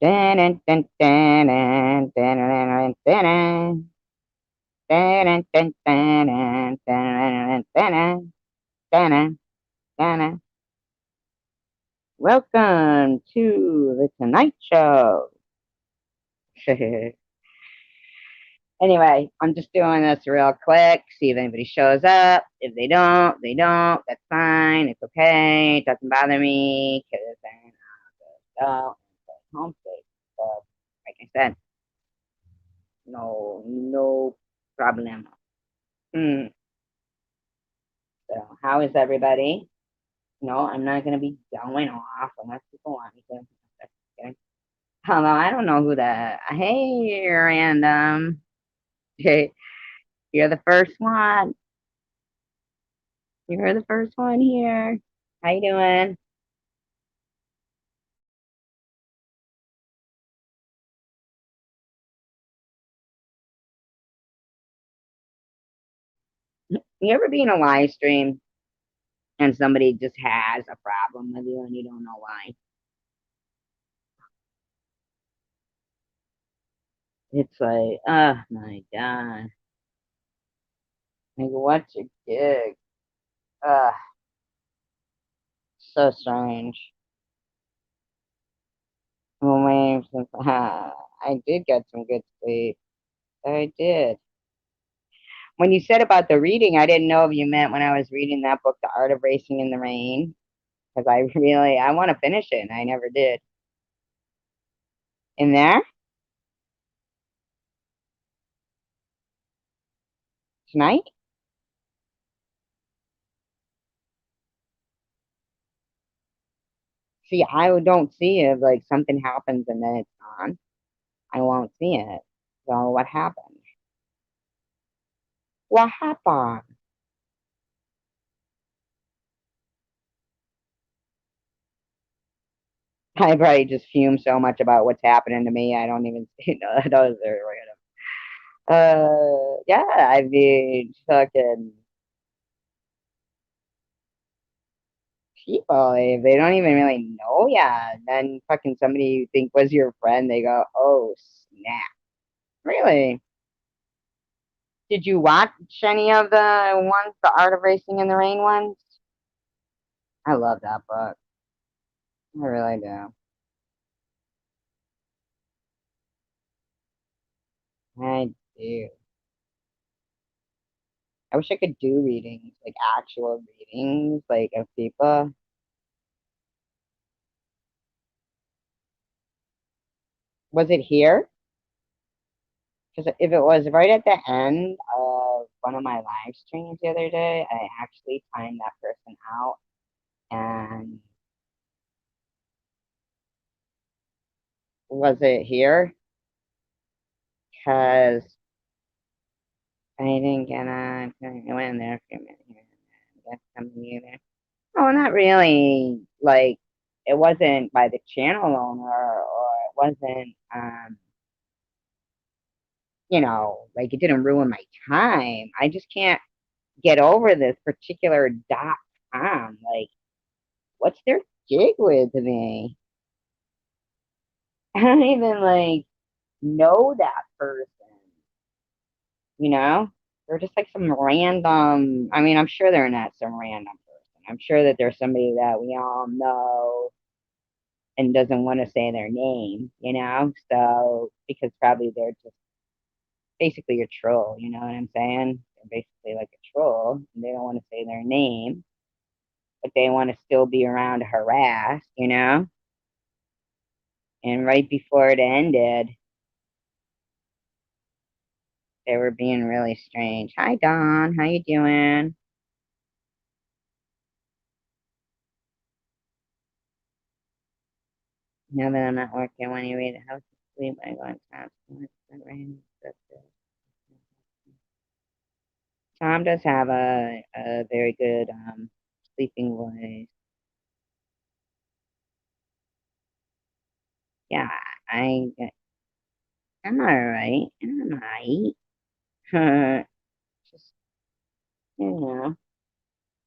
Welcome to the Tonight Show. Anyway, I'm just doing this real quick, see if anybody shows up. If they don't, they don't. That's fine. It's okay. It doesn't bother me because then I'll go home safe. So, like I said, no problem. Hmm. So, how is everybody? No, I'm not going to be going off unless people want me to. Okay. Although I don't know who the. Hey, random. Hey, you're the first one. You're the first one here. How you doing? You ever be in a live stream and somebody just has a problem with you and you don't know why? It's like, oh my god. Like, what's your gig? So strange. Oh man, I did get some good sleep. I did. When you said about the reading, I didn't know if you meant when I was reading that book, The Art of Racing in the Rain, because I want to finish it and I never did. In there tonight? See, I don't see it like something happens and then it's gone. I won't see it. So what happened? What happened? I probably just fume so much about what's happening to me. I don't even see those are random. Yeah, I mean, fucking people, if they don't even really know ya, then fucking somebody you think was your friend, they go, oh snap. Really? Did you watch any of the ones, the Art of Racing in the Rain ones? I love that book. I really do. I do. I wish I could do readings, like actual readings, like of people. Was it here? Because if it was right at the end of one of my live streams the other day, I actually timed that person out. And was it here? Because I didn't get on. I went in there for a minute here. That's something either. Oh, not really. Like, it wasn't by the channel owner, or it wasn't, like it didn't ruin my time. I just can't get over this particular .com. Like, what's their gig with me? I don't even like know that person, you know? They're just like some random, I mean, I'm sure they're not some random person. I'm sure that there's somebody that we all know and doesn't want to say their name, you know? So, because probably they're just basically a troll, you know what I'm saying? They're basically like a troll. And they don't want to say their name, but they want to still be around to harass, you know? And right before it ended, they were being really strange. Hi Don, how you doing? Now that I'm not working, when you read the house to sleep, I go on top. Tom does have a very good sleeping voice. Yeah, I I'm all right. I'm all right. Just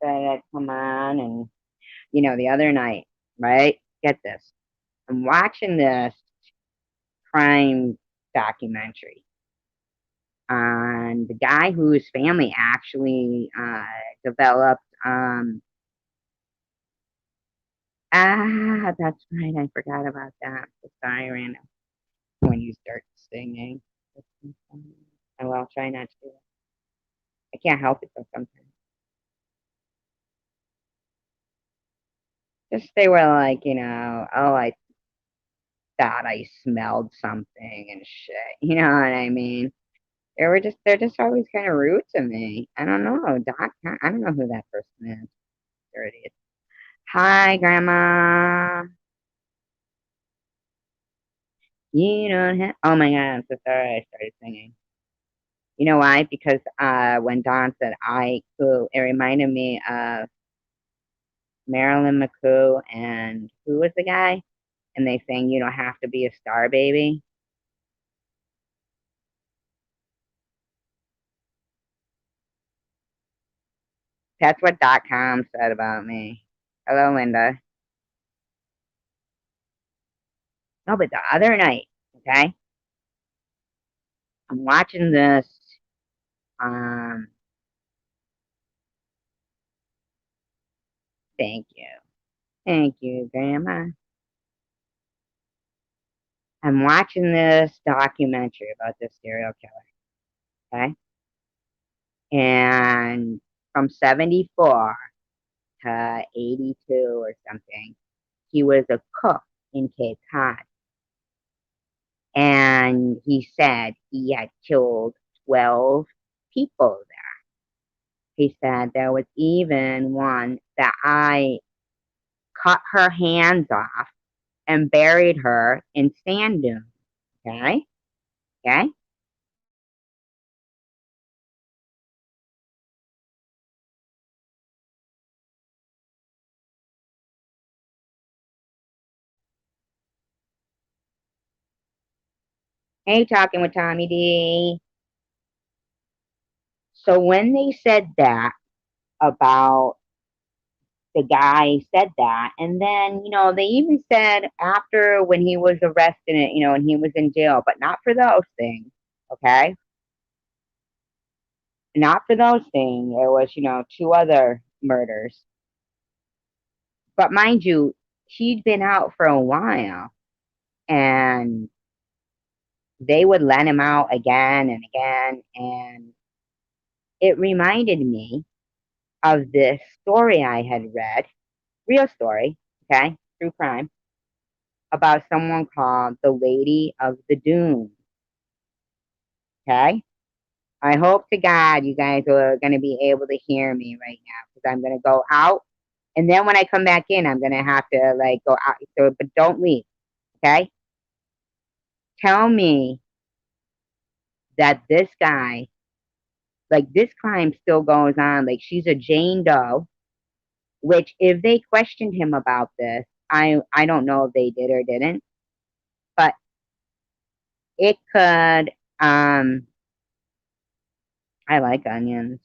that I come on and the other night, right? Get this. I'm watching this. crime documentary on the guy whose family actually developed. That's right. I forgot about that. The siren when you start singing. I will try not to do it. I can't help it though sometimes. Just they were like, oh, I thought I smelled something and shit. You know what I mean? They're just always kind of rude to me. I don't know, Doc. I don't know who that person is. There it is. Hi, Grandma. You don't have. Oh my God, I'm so sorry. I started singing. You know why? Because when Don said I could, it reminded me of Marilyn McCoo and who was the guy? And they sang "You Don't Have to Be a Star, Baby." That's what .com said about me. Hello, Linda. No, but the other night, okay, I'm watching this. Um, thank you, Grandma. I'm watching this documentary about this serial killer, okay, and from '74 to '82 or something, he was a cook in Cape Cod, and he said he had killed 12 people there. He said there was even one that I cut her hands off and buried her in sand dunes. Okay? Okay? Hey, talking with Tommy D. So when they said that about the guy said that, and then, they even said after when he was arrested, and he was in jail, but not for those things. Okay? Not for those things. There was, two other murders. But mind you, he'd been out for a while and they would let him out again and again. And it reminded me of this story I had read, real story, okay, true crime, about someone called the Lady of the Dunes, okay? I hope to God you guys are going to be able to hear me right now because I'm going to go out. And then when I come back in, I'm going to have to like go out. So, but don't leave, okay? Tell me that this guy, like this crime still goes on. Like she's a Jane Doe, which if they questioned him about this, I don't know if they did or didn't, but it could I like onions.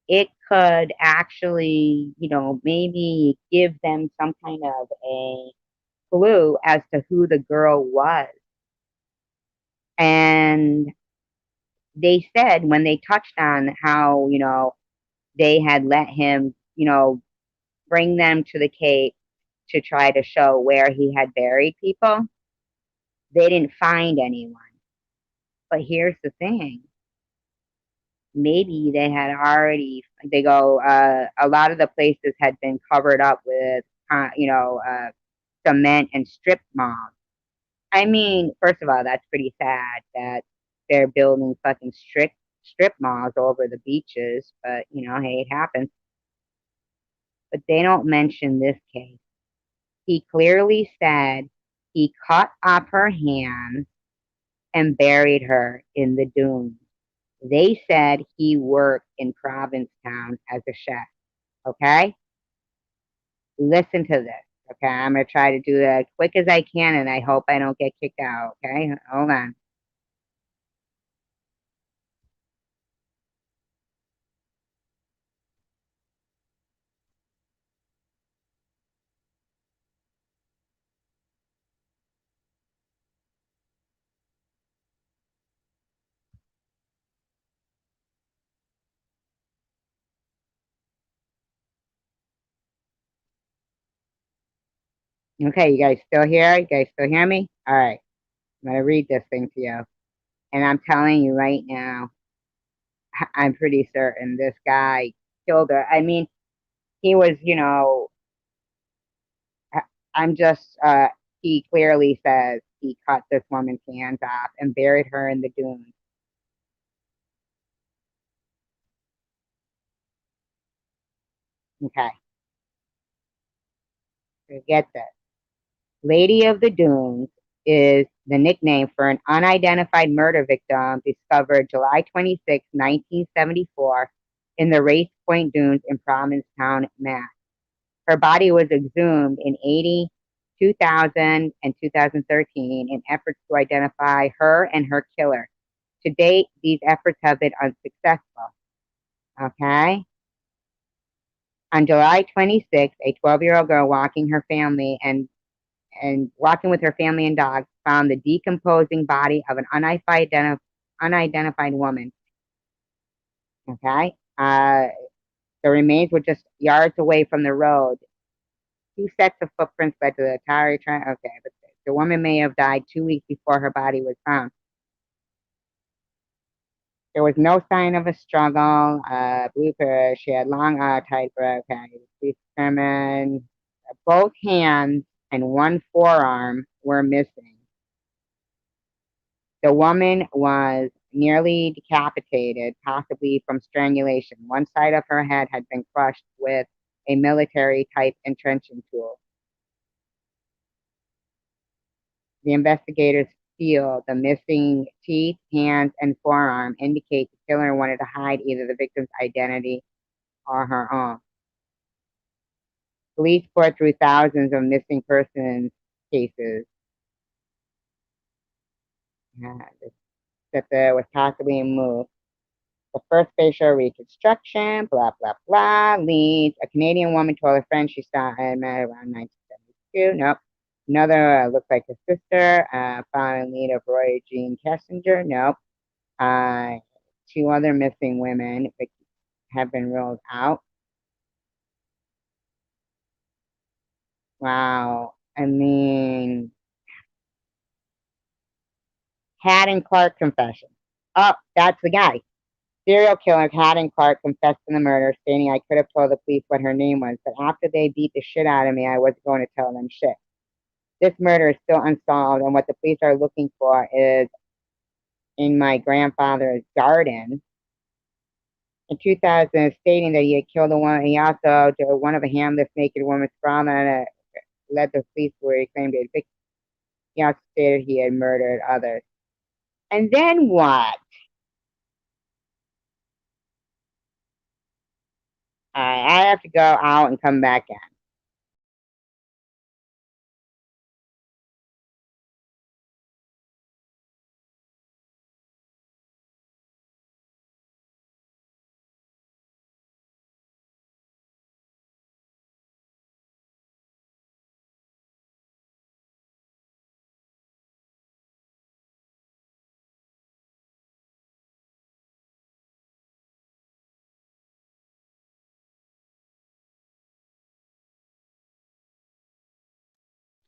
It could actually, maybe give them some kind of a clue as to who the girl was. And they said when they touched on how, they had let him, bring them to the Cape to try to show where he had buried people, they didn't find anyone. But here's the thing. Maybe they had already, they go, a lot of the places had been covered up with, cement and strip malls. I mean, first of all, that's pretty sad that they're building fucking strip malls over the beaches, but hey, it happens. But they don't mention this case. He clearly said he cut off her hands and buried her in the dunes. They said he worked in Provincetown as a chef. Okay? Listen to this. Okay, I'm gonna try to do that as quick as I can and I hope I don't get kicked out. Okay, hold on. Okay, you guys still here? You guys still hear me? All right, I'm gonna read this thing to you. And I'm telling you right now, I'm pretty certain this guy killed her. I mean, he was, I- I'm just, he clearly says he cut this woman's hands off and buried her in the dunes. Okay, so get this. Lady of the Dunes is the nickname for an unidentified murder victim discovered July 26, 1974 in the Race Point Dunes in Provincetown, Mass. Her body was exhumed in 80, 2000, and 2013 in efforts to identify her and her killer. To date, these efforts have been unsuccessful. Okay? On July 26th, a 12-year-old girl walking her family and walking with her family and dogs found the decomposing body of an unidentified woman. Okay? The remains were just yards away from the road. Two sets of footprints led to the tire train. Okay, but the woman may have died 2 weeks before her body was found. There was no sign of a struggle. Blooper. She had long, tight brown panties. Police determined both hands and one forearm were missing. The woman was nearly decapitated, possibly from strangulation. One side of her head had been crushed with a military type entrenching tool. The investigators feel the missing teeth, hands, and forearm indicate the killer wanted to hide either the victim's identity or her own. Police poured through thousands of missing persons cases that there was possibly moved. The first facial reconstruction, blah, blah, blah, leads. A Canadian woman told her friend she saw and met around 1972. Nope. Another looks like her sister, found in lead of Roy Jean Kessinger. Nope. Uh, Two other missing women have been ruled out. Wow. I mean, Haddon Clark confession. Oh, that's the guy. Serial killer Haddon Clark confessed to the murder, stating, "I could have told the police what her name was, but after they beat the shit out of me, I wasn't going to tell them shit." This murder is still unsolved, and what the police are looking for is in my grandfather's garden. In 2000, stating that he had killed a woman. He also did one of a handless naked woman's father and led the police where he claimed he had He also stated he had murdered others. And then what? I have to go out and come back in.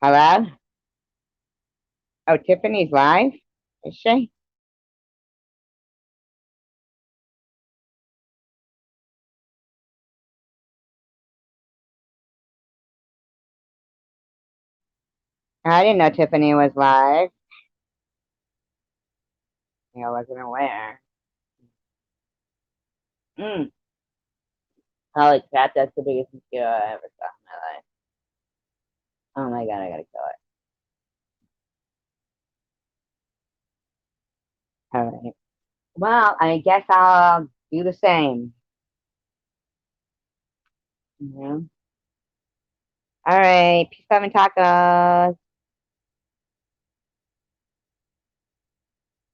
Hello? Oh, Tiffany's live? Is she? I didn't know Tiffany was live. I wasn't aware. Mm. Holy crap, that's the biggest mosquito I ever saw in my life. Oh my god, I gotta kill it. Alright. Well, I guess I'll do the same. Mhm. Alright, peace, love, and tacos.